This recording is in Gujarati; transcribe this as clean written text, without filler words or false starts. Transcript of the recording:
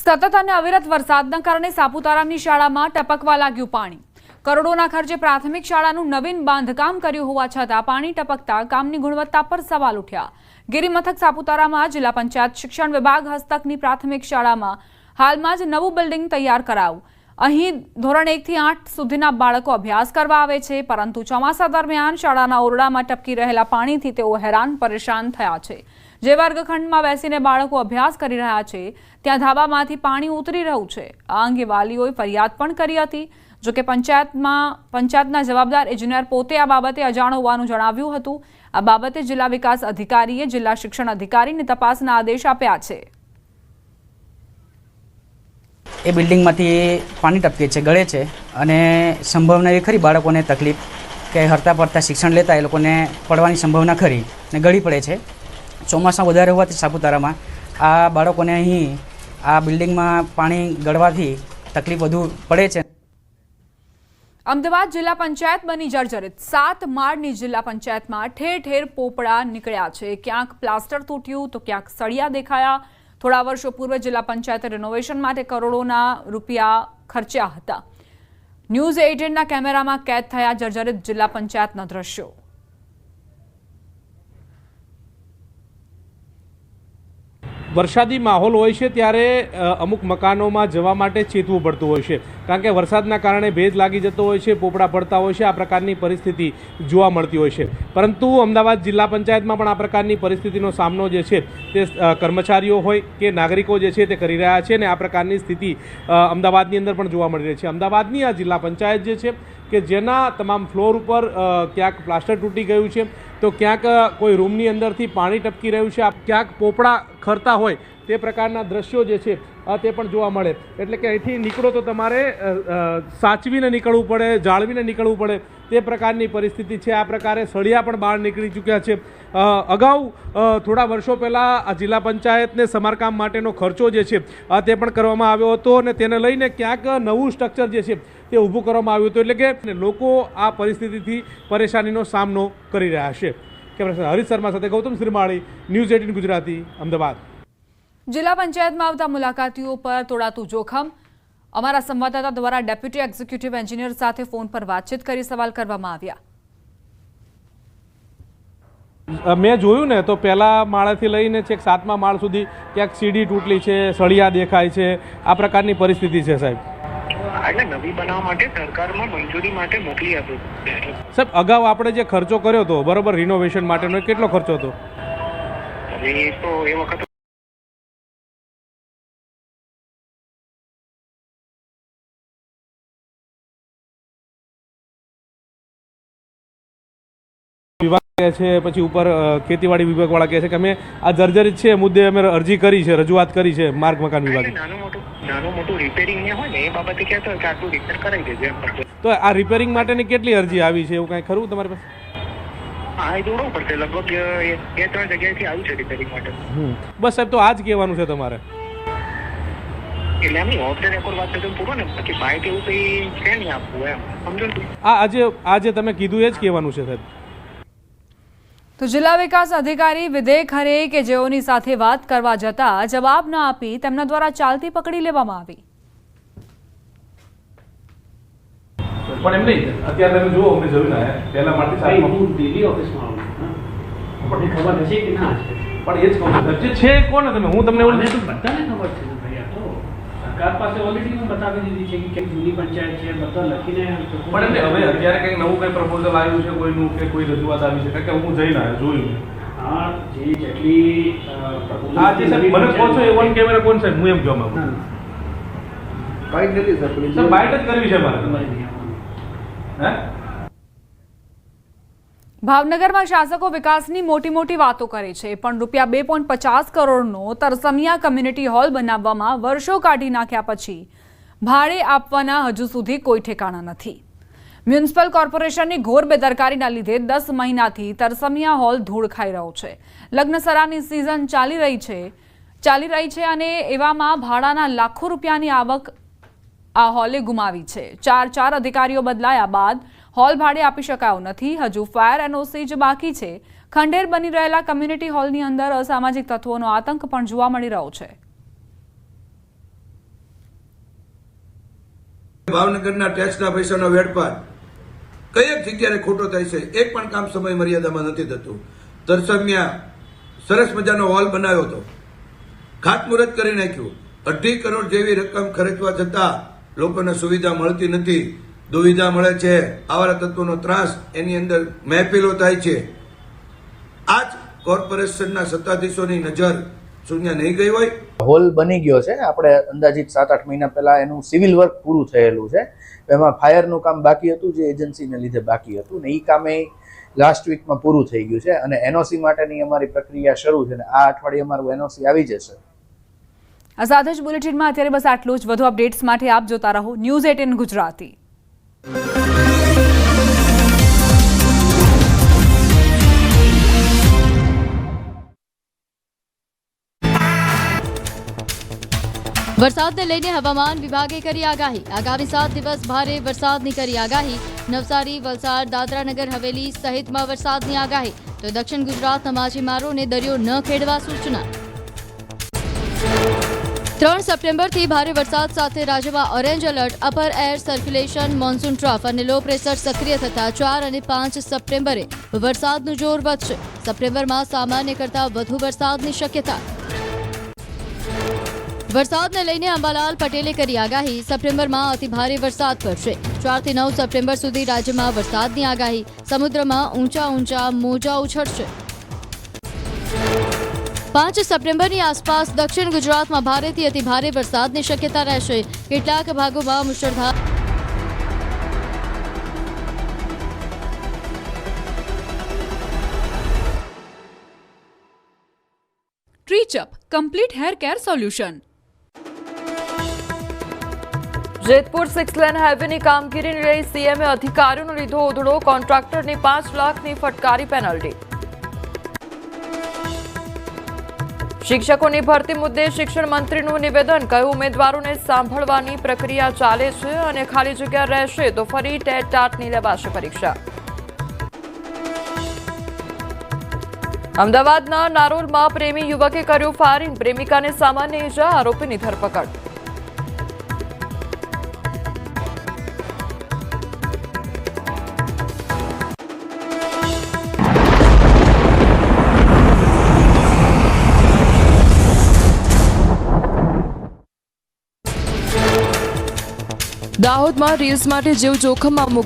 સતત અને અવિરત વરસાદના કારણે સાપુતારાની શાળામાં ટપકવા લાગ્યું પાણી. કરોડોના ખર્ચે પ્રાથમિક શાળાનું નવીન બાંધકામ કર્યું હોવા છતાં પાણી ટપકતા કામની ગુણવત્તા પર સવાલ ઉઠ્યા. ગિરિમથક સાપુતારામાં જિલ્લા પંચાયત શિક્ષણ વિભાગ હસ્તકની પ્રાથમિક શાળામાં હાલમાં જ નવું બિલ્ડિંગ તૈયાર કરાયું. અહીં ધોરણ 1 થી 8 સુધીના બાળકો અભ્યાસ કરવા આવે છે, પરંતુ ચોમાસા દરમિયાન શાળાના ઓરડામાં ટપકી રહેલા પાણીથી તેઓ હેરાન પરેશાન થયા છે. જે વર્ગખંડમાં બેસીને બાળકો અભ્યાસ કરી રહ્યા છે ત્યાં ધાબામાંથી પાણી ઉતરી રહ્યું છે. આ અંગે વાલીઓએ ફરિયાદ પણ કરી હતી. જોકે પંચાયતના જવાબદાર એન્જિનિયર પોતે આ બાબતે અજાણ હોવાનું જણાવ્યું હતું. આ બાબતે જિલ્લા વિકાસ અધિકારીએ જિલ્લા શિક્ષણ અધિકારીને તપાસના આદેશ આપ્યા છે. એ બિલ્ડિંગમાંથી પાણી ટપકે છે, ગળે છે અને સંભાવના એ ખરી બાળકોને તકલીફ કે હરતા પડતા શિક્ષણ લેતા એ લોકોને પડવાની સંભાવના ખરી ને ગળી પડે છે. ચોમાસા વધારે હોવાથી સાપુતારામાં આ બાળકોને અહીં આ બિલ્ડિંગમાં પાણી ગળવાથી તકલીફ વધુ પડે છે. અમદાવાદ જિલ્લા પંચાયત બની જર્જરિત. 7 માળની જિલ્લા પંચાયતમાં ઠેર ઠેર પોપડા નીકળ્યા છે. ક્યાંક પ્લાસ્ટર તૂટ્યું તો ક્યાંક સળિયા દેખાયા. થોડા વર્ષો પૂર્વે જિલ્લા પંચાયતે રિનોવેશન માટે કરોડોના રૂપિયા ખર્ચ્યા હતા. ન્યૂઝ 18ના કેમેરામાં કેદ થયા જર્જરિત જિલ્લા પંચાયતના દ્રશ્યો. વરસાદી માહોલ હોય છે ત્યારે અમુક મકાનોમાં જવા માટે ચેતવું પડતું હોય છે, કારણ કે વરસાદના કારણે ભેજ લાગી જતો હોય છે, પોપડા પડતા હોય છે. આ પ્રકારની પરિસ્થિતિ જોવા મળતી હોય છે. પરંતુ અમદાવાદ જિલ્લા પંચાયતમાં પણ આ પ્રકારની પરિસ્થિતિનો સામનો જે છે તે કર્મચારીઓ હોય કે નાગરિકો જે છે તે કરી રહ્યા છે અને આ પ્રકારની સ્થિતિ અમદાવાદની અંદર પણ જોવા મળી રહી છે. અમદાવાદની આ જિલ્લા પંચાયત જે છે કે જેના તમામ ફ્લોર ઉપર ક્યાંક પ્લાસ્ટર તૂટી ગયું છે, તો ક્યાંક કોઈ રૂમની અંદરથી પાણી ટપકી રહ્યું છે, ક્યાંક પોપડા ખરતા હોય તે પ્રકારના દ્રશ્યો જે છે તે પણ જોવા મળે. એટલે કે અહીંથી નીકળો તો તમારે સાચવીને નીકળવું પડે, જાળવીને નીકળવું પડે તે પ્રકારની પરિસ્થિતિ છે. આ પ્રકારે સળિયા પણ બહાર નીકળી ચૂક્યા છે. અગાઉ થોડા વર્ષો પહેલાં આ જિલ્લા પંચાયતને સમારકામ માટેનો ખર્ચો જે છે તે પણ કરવામાં આવ્યો હતો અને તેને લઈને ક્યાંક નવું સ્ટ્રક્ચર જે છે તે ઊભું કરવામાં આવ્યું હતું. એટલે કે લોકો આ પરિસ્થિતિથી પરેશાનીનો સામનો કરી રહ્યા છે. કેમેરા હરીશ શર્મા સાથે ગૌતમ શ્રીમાળી, ન્યૂઝ 18 ગુજરાતી, અમદાવાદ. જિલ્લા પંચાયતમાં આવતા મુલાકાતીઓ પર તોડાતું જોખમ. અમારા સંવાદદાતા દ્વારા ડેપ્યુટી એક્ઝિક્યુટિવ એન્જિનિયર સાથે ફોન પર વાતચીત કરી સવાલ કરવામાં આવ્યા. મેં જોયું ને તો પહેલા માળેથી લઈને છેક 7મા માળ સુધી ક્યાંક સીડી તૂટલી છે, સળિયા દેખાય છે. આ પ્રકારની પરિસ્થિતિ છે સાહેબ. એટલે નવી બનાવવા માટે સરકારમાં મંજૂરી માટે મોકલી આપી. સાહેબ, અગાઉ આપણે જે ખર્ચો કર્યો હતો બરોબર રિનોવેશન માટેનો, કેટલો ખર્ચો હતો? હવે તો એ વખત વિભાગ છે, પછી ઉપર ખેતીવાડી વિભાગવાળા કહે છે કે અમે આ જર્જરિત છે મુદ્દે અમે અરજી કરી છે, રજૂઆત કરી છે માર્ગ મકાન વિભાગે. નાનું મોટું રિપેરિંગ ને હોય ને એ બાબતે કહેતો હોય કે આટલું રિપેર કરાવી દેજો એમ. તો આ રિપેરિંગ માટેની કેટલી અરજી આવી છે, એવું કાંઈ ખરું તમારી પાસે? હા, એ દોડવું પડશે. લગભગ 2-3 જગ્યાએથી આવ્યું છે રિપેરિંગ માટે. બસ સાહેબ, તો આ જ કહેવાનું છે તમારે? એટલે એમની ઓફ ધ રેકોર્ડ વાત તો પૂરો ને, બાકી બાઇક એવું કંઈ છે નહીં આપવું એમ, સમજો ને. આજે તમે કીધું એ જ કહેવાનું છે સાહેબ. તો જિલ્લા વિકાસ અધિકારી વિદય ખરે કે જેઓની સાથે વાત કરવા જતા જવાબ ન આપી તેમના દ્વારા ચાલતી પકડી લેવામાં આવી. પણ એમ નહીં, અત્યારે તમે જુઓ અમને જોયું ને પહેલા માટે દિલ્હી ઓફિસમાં આપણને ખબર હશે કે ના છે, પણ એ જ કહું છું છે કોને તમે, હું તમને એવું બધાને ખબર છે ને ભાઈ. આ તો સરકાર પાસે ઓલરેડી હું બતાવી દીધી છે કે જૂની પંચાયત છે, બધા લખીને. પણ એમને હવે અત્યારે કંઈક નવું કંઈ પ્રપોઝલ આવ્યું છે કોઈનું કે કોઈ રજૂઆત આવી છે? કારણ કે હું જઈને આવ્યો, જોયું. હા, જેટલી હા જી સાહેબ, મને કહો છો એ ઓન કેમેરા કોણ સાહેબ? હું એમ કહેવા માંગુ છું કઈ નથી સર, બાઇટ જ કરવી છે મારે. ભાવનગરમાં શાસકો વિકાસની મોટી વાતો કરે છે, પણ રૂપિયા 2.50 કરોડનો તરસમિયા કમ્યુનિટી હોલ બનાવવામાં વર્ષો કાઢી નાખ્યા પછી ભાડે આપવાના હજુ સુધી કોઈ ઠેકાણા નથી. મ્યુનિસિપલ કોર્પોરેશનની ઘોર બેદરકારીના લીધે 10 મહિનાથી તરસમિયા હોલ ધૂળ ખાઈ રહ્યો છે. લગ્નસરાની સિઝન ચાલી રહી છે અને એવામાં ભાડાના લાખો રૂપિયાની આવક આ હોલે ગુમાવી છે. 4 અધિકારીઓ બદલાયા બાદ હોલ ભાડે આપી શકાયો નથી. હજુ ફાયર એનઓસી જ બાકી છે. ખંડેર બની રહેલા કમ્યુનિટી હોલની અંદર અસામાજિક તત્વોનો આતંક પણ જોવા મળી રહ્યો છે. ભાવનગરના ટેક્સના પૈસાનો વેડફાટ કઈ એક જગ્યાએ ખોટો થાય છે, એક પણ કામ સમય મર્યાદામાં નથી થતું. તરસમિયા સરસ મજાનો હોલ બનાવ્યો હતો, ખાતમુહૂર્ત કરી નાખ્યું. 2.5 કરોડ જેવી રકમ ખર્ચવા છતાં લોકોને સુવિધા મળતી નથી, દુવિધા મળે છે. આવારા તત્વોનો ત્રાસ, એની અંદર મહેફિલો થાય છે. આ જ કોર્પોરેશનના સત્તાધીશોની નજર શૂન્ય નહીં ગઈ હોય. હોલ બની ગયો છે. આપણે અંદાજિત 7-8 મહિના પહેલા એનું સિવિલ વર્ક પૂરું થયેલું છે. એમાં ફાયરનું કામ બાકી હતું, જે એજન્સીને લીધે બાકી હતું, ને એ કામે લાસ્ટ વીકમાં પૂરું થઈ ગયું છે અને એનઓસી માટેની અમારી પ્રક્રિયા શરૂ છે ને આ અઠવાડિયે અમારું એનઓસી આવી જશે. આ સાથે જ બુલેટિનમાં અત્યારે બસ આટલું જ. વધુ અપડેટ્સ માટે આપ જોતા રહો ન્યૂઝ 18 ગુજરાતી. વરસાદને લઈને હવામાન વિભાગે કરી આગાહી. આગામી 7 દિવસ ભારે વરસાદની કરી આગાહી. નવસારી, વલસાડ, દાદરાનગર હવેલી સહિતમાં વરસાદની આગાહી. તો દક્ષિણ ગુજરાતના માછીમારોને દરિયો ન ખેડવા સૂચના. 3 સપ્ટેમ્બરથી ભારે વરસાદ સાથે રાજ્યમાં orange alert. Upper air circulation, monsoon trough અને લો પ્રેશર સક્રિય થતા 4 અને 5 સપ્ટેમ્બરે વરસાદનું જોર વધશે. સપ્ટેમ્બરમાં સામાન્ય કરતાં વધુ વરસાદની શક્યતા. વરસાદને લઈને અંબાલાલ પટેલે કરી આગાહી. સપ્ટેમ્બરમાં અતિભારે વરસાદ પડશે. 4 થી 9 સપ્ટેમ્બર સુધી રાજ્યમાં વરસાદની આગાહી. સમુદ્રમાં ઊંચા મોજા ઉછળશે. 5 સપ્ટેમ્બરની આસપાસ દક્ષિણ ગુજરાતમાં ભારેથી અતિભારે વરસાદની શક્યતા રહેશે. કેટલાક ભાગોમાં મુશળધાર Trichup complete hair care solution. Jetpur 6 lane હાઈવેની કામગીરીને લઈ સીએમએ અધિકારીઓનો લીધો ઉધડો. કોન્ટ્રાક્ટરની 5 લાખની ફટકારી પેનલ્ટી. શિક્ષકોની ભરતી મુદ્દે શિક્ષણ મંત્રીનું નિવેદન. કહ્યું ઉમેદવારોને સાંભળવાની પ્રક્રિયા ચાલે છે અને ખાલી જગ્યા રહેશે તો ફરી ટેટ ટાટની લેવાશે પરીક્ષા. અમદાવાદના નારોલમાં પ્રેમી યુવકે કર્યું ફાયરિંગ. પ્રેમિકાને સામાન્ય ઈજા, આરોપીની ધરપકડ. દાહોદમાં રીલ્સ માટે જીવ જોખમમાં મૂકી